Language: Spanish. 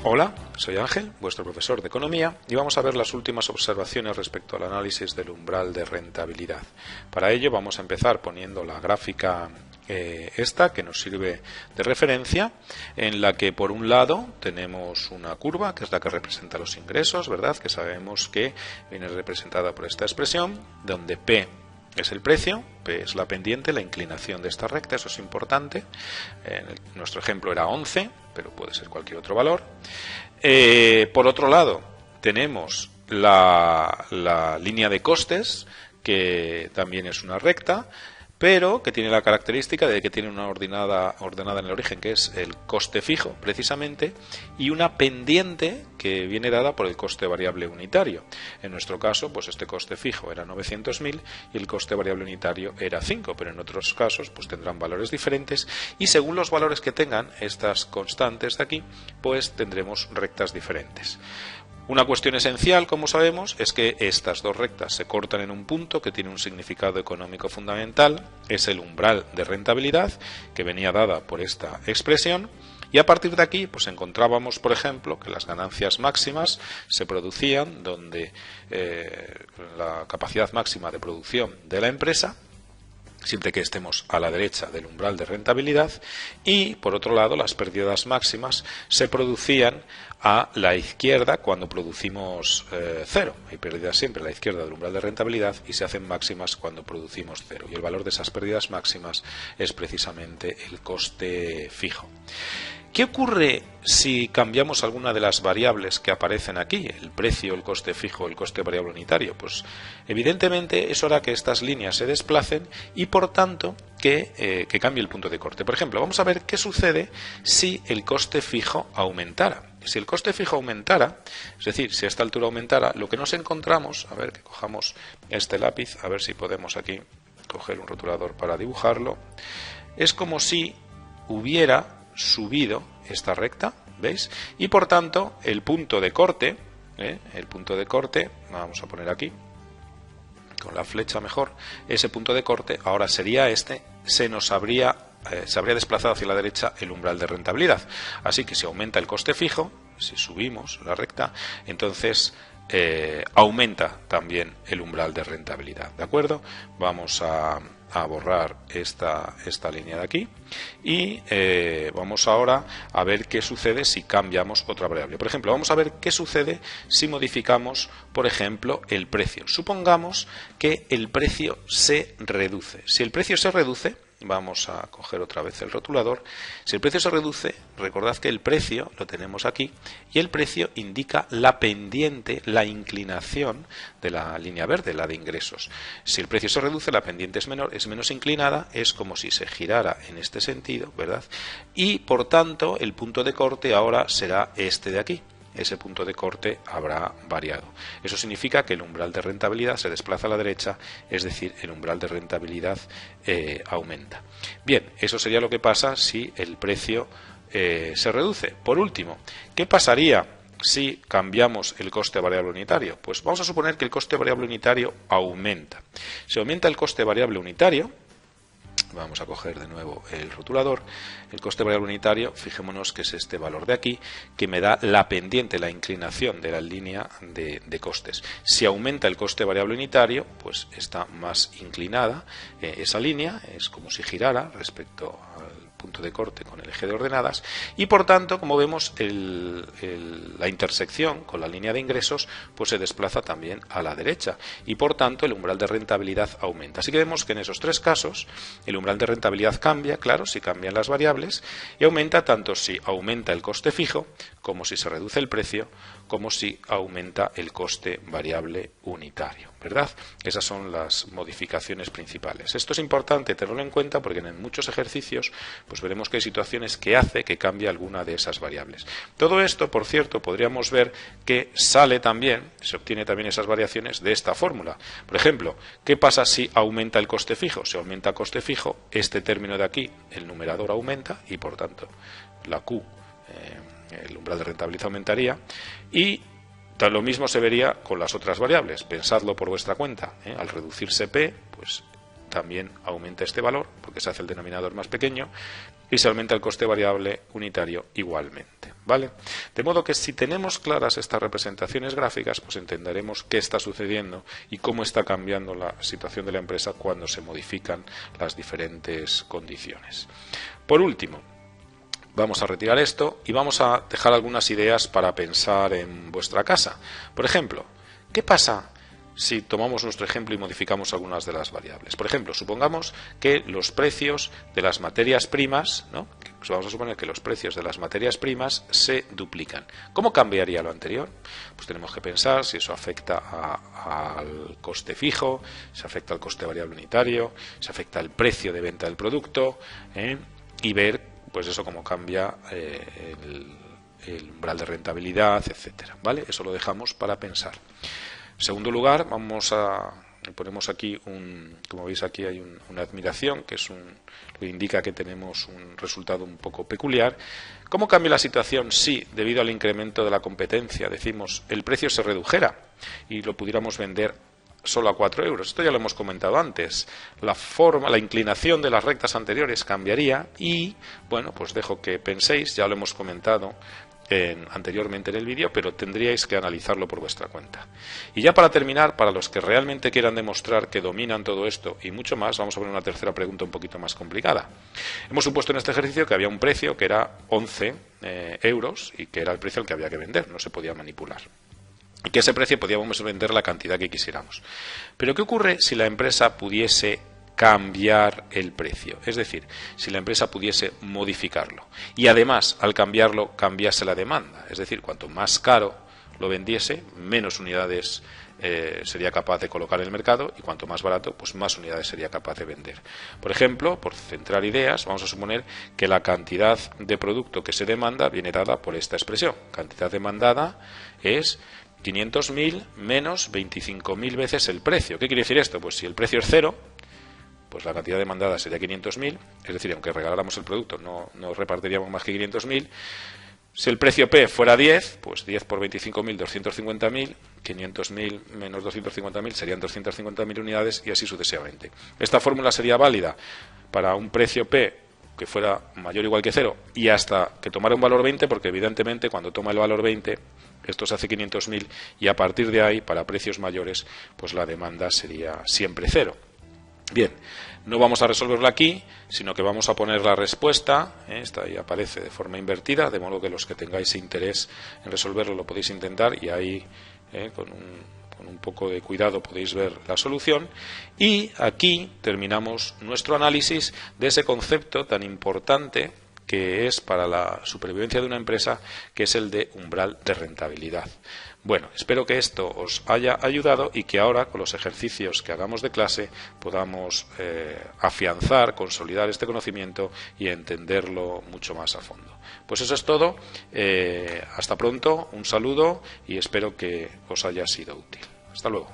Hola, soy Ángel, vuestro profesor de Economía, y vamos a ver las últimas observaciones respecto al análisis del umbral de rentabilidad. Para ello vamos a empezar poniendo la gráfica esta que nos sirve de referencia, en la que por un lado tenemos una curva que es la que representa los ingresos, ¿verdad? Que sabemos que viene representada por esta expresión, donde P es el precio, P es la pendiente, la inclinación de esta recta, eso es importante. Nuestro ejemplo era 11, pero puede ser cualquier otro valor. Por otro lado, tenemos la línea de costes, que también es una recta, pero que tiene la característica de que tiene una ordenada en el origen, que es el coste fijo, precisamente, y una pendiente que viene dada por el coste variable unitario. En nuestro caso, pues este coste fijo era 900.000 y el coste variable unitario era 5, pero en otros casos pues tendrán valores diferentes y según los valores que tengan estas constantes de aquí, pues tendremos rectas diferentes. Una cuestión esencial, como sabemos, es que estas dos rectas se cortan en un punto que tiene un significado económico fundamental, es el umbral de rentabilidad, que venía dada por esta expresión, y a partir de aquí pues encontrábamos, por ejemplo, que las ganancias máximas se producían donde la capacidad máxima de producción de la empresa, siempre que estemos a la derecha del umbral de rentabilidad, y por otro lado las pérdidas máximas se producían a la izquierda cuando producimos cero. Hay pérdidas siempre a la izquierda del umbral de rentabilidad y se hacen máximas cuando producimos cero, y el valor de esas pérdidas máximas es precisamente el coste fijo. ¿Qué ocurre si cambiamos alguna de las variables que aparecen aquí? El precio, el coste fijo, el coste variable unitario. Pues evidentemente eso hará que estas líneas se desplacen y por tanto que cambie el punto de corte. Por ejemplo, vamos a ver qué sucede si el coste fijo aumentara. Si el coste fijo aumentara, es decir, si a esta altura aumentara, lo que nos encontramos, a ver que cojamos este lápiz, a ver si podemos aquí coger un rotulador para dibujarlo, es como si hubiera subido esta recta, ¿veis? Y por tanto el punto de corte, vamos a poner aquí con la flecha mejor, ese punto de corte ahora sería este, se habría desplazado hacia la derecha el umbral de rentabilidad. Así que si aumenta el coste fijo, si subimos la recta, entonces aumenta también el umbral de rentabilidad, ¿de acuerdo? Vamos a borrar esta línea de aquí y vamos ahora a ver qué sucede si cambiamos otra variable. Por ejemplo, vamos a ver qué sucede si modificamos, por ejemplo, el precio. Supongamos que el precio se reduce. Si el precio se reduce, vamos a coger otra vez el rotulador. Si el precio se reduce, recordad que el precio lo tenemos aquí y el precio indica la pendiente, la inclinación de la línea verde, la de ingresos. Si el precio se reduce, la pendiente es menor, es menos inclinada, es como si se girara en este sentido, ¿verdad? Y por tanto el punto de corte ahora será este de aquí. Ese punto de corte habrá variado. Eso significa que el umbral de rentabilidad se desplaza a la derecha, es decir, el umbral de rentabilidad aumenta. Bien, eso sería lo que pasa si el precio se reduce. Por último, ¿qué pasaría si cambiamos el coste variable unitario? Pues vamos a suponer que el coste variable unitario aumenta. Si aumenta el coste variable unitario, vamos a coger de nuevo el rotulador, el coste variable unitario, fijémonos que es este valor de aquí, que me da la pendiente, la inclinación de la línea de costes. Si aumenta el coste variable unitario, pues está más inclinada esa línea, es como si girara respecto al punto de corte con el eje de ordenadas y por tanto, como vemos, la intersección con la línea de ingresos pues se desplaza también a la derecha y por tanto el umbral de rentabilidad aumenta. Así que vemos que en esos tres casos el umbral de rentabilidad cambia, claro, si cambian las variables, y aumenta tanto si aumenta el coste fijo como si se reduce el precio como si aumenta el coste variable unitario, ¿verdad? Esas son las modificaciones principales. Esto es importante tenerlo en cuenta porque en muchos ejercicios pues veremos que hay situaciones que hace que cambie alguna de esas variables. Todo esto, por cierto, podríamos ver que sale también, se obtiene también esas variaciones de esta fórmula. Por ejemplo, ¿qué pasa si aumenta el coste fijo? Si aumenta el coste fijo, este término de aquí, el numerador aumenta y por tanto la Q, el umbral de rentabilidad aumentaría y lo mismo se vería con las otras variables. Pensadlo por vuestra cuenta, al reducirse P, pues también aumenta este valor porque se hace el denominador más pequeño y se aumenta el coste variable unitario igualmente. ¿vale? De modo que si tenemos claras estas representaciones gráficas, pues entenderemos qué está sucediendo y cómo está cambiando la situación de la empresa cuando se modifican las diferentes condiciones. Por último, vamos a retirar esto y vamos a dejar algunas ideas para pensar en vuestra casa. Por ejemplo, ¿qué pasa si tomamos nuestro ejemplo y modificamos algunas de las variables? Por ejemplo, supongamos que los precios de las materias primas, ¿no? Vamos a suponer que los precios de las materias primas se duplican. ¿Cómo cambiaría lo anterior? Pues tenemos que pensar si eso afecta al coste fijo, si afecta al coste variable unitario, si afecta al precio de venta del producto, y ver pues eso cómo cambia el umbral de rentabilidad, etcétera, ¿vale? Eso lo dejamos para pensar. En segundo lugar, ponemos aquí como veis aquí hay una admiración, que lo indica que tenemos un resultado un poco peculiar. ¿Cómo cambia la situación si, debido al incremento de la competencia, decimos el precio se redujera y lo pudiéramos vender solo a 4 euros? Esto ya lo hemos comentado antes. La inclinación de las rectas anteriores cambiaría y, bueno, pues dejo que penséis, ya lo hemos comentado anteriormente en el vídeo, pero tendríais que analizarlo por vuestra cuenta. Y ya para terminar, para los que realmente quieran demostrar que dominan todo esto y mucho más, vamos a poner una tercera pregunta un poquito más complicada. Hemos supuesto en este ejercicio que había un precio que era 11 euros y que era el precio al que había que vender, no se podía manipular. Y que ese precio podíamos vender la cantidad que quisiéramos. Pero ¿qué ocurre si la empresa pudiese cambiar el precio? Es decir, si la empresa pudiese modificarlo y además al cambiarlo cambiase la demanda, es decir, cuanto más caro lo vendiese, menos unidades sería capaz de colocar en el mercado y cuanto más barato, pues más unidades sería capaz de vender. Por ejemplo, por centrar ideas, vamos a suponer que la cantidad de producto que se demanda viene dada por esta expresión. Cantidad demandada es 500.000 menos 25.000 veces el precio. ¿Qué quiere decir esto? Pues si el precio es 0, pues la cantidad demandada sería 500.000, es decir, aunque regaláramos el producto no repartiríamos más que 500.000. Si el precio P fuera 10, pues 10 por 25.000, 250.000, 500.000 menos 250.000 serían 250.000 unidades y así sucesivamente. Esta fórmula sería válida para un precio P que fuera mayor o igual que 0 y hasta que tomara un valor 20, porque evidentemente cuando toma el valor 20 esto se hace 500.000 y a partir de ahí, para precios mayores, pues la demanda sería siempre 0. Bien, no vamos a resolverlo aquí, sino que vamos a poner la respuesta, esta ahí aparece de forma invertida, de modo que los que tengáis interés en resolverlo lo podéis intentar y ahí con un poco de cuidado podéis ver la solución. Y aquí terminamos nuestro análisis de ese concepto tan importante que es para la supervivencia de una empresa, que es el de umbral de rentabilidad. Bueno, espero que esto os haya ayudado y que ahora, con los ejercicios que hagamos de clase, podamos afianzar, consolidar este conocimiento y entenderlo mucho más a fondo. Pues eso es todo. Hasta pronto, un saludo y espero que os haya sido útil. Hasta luego.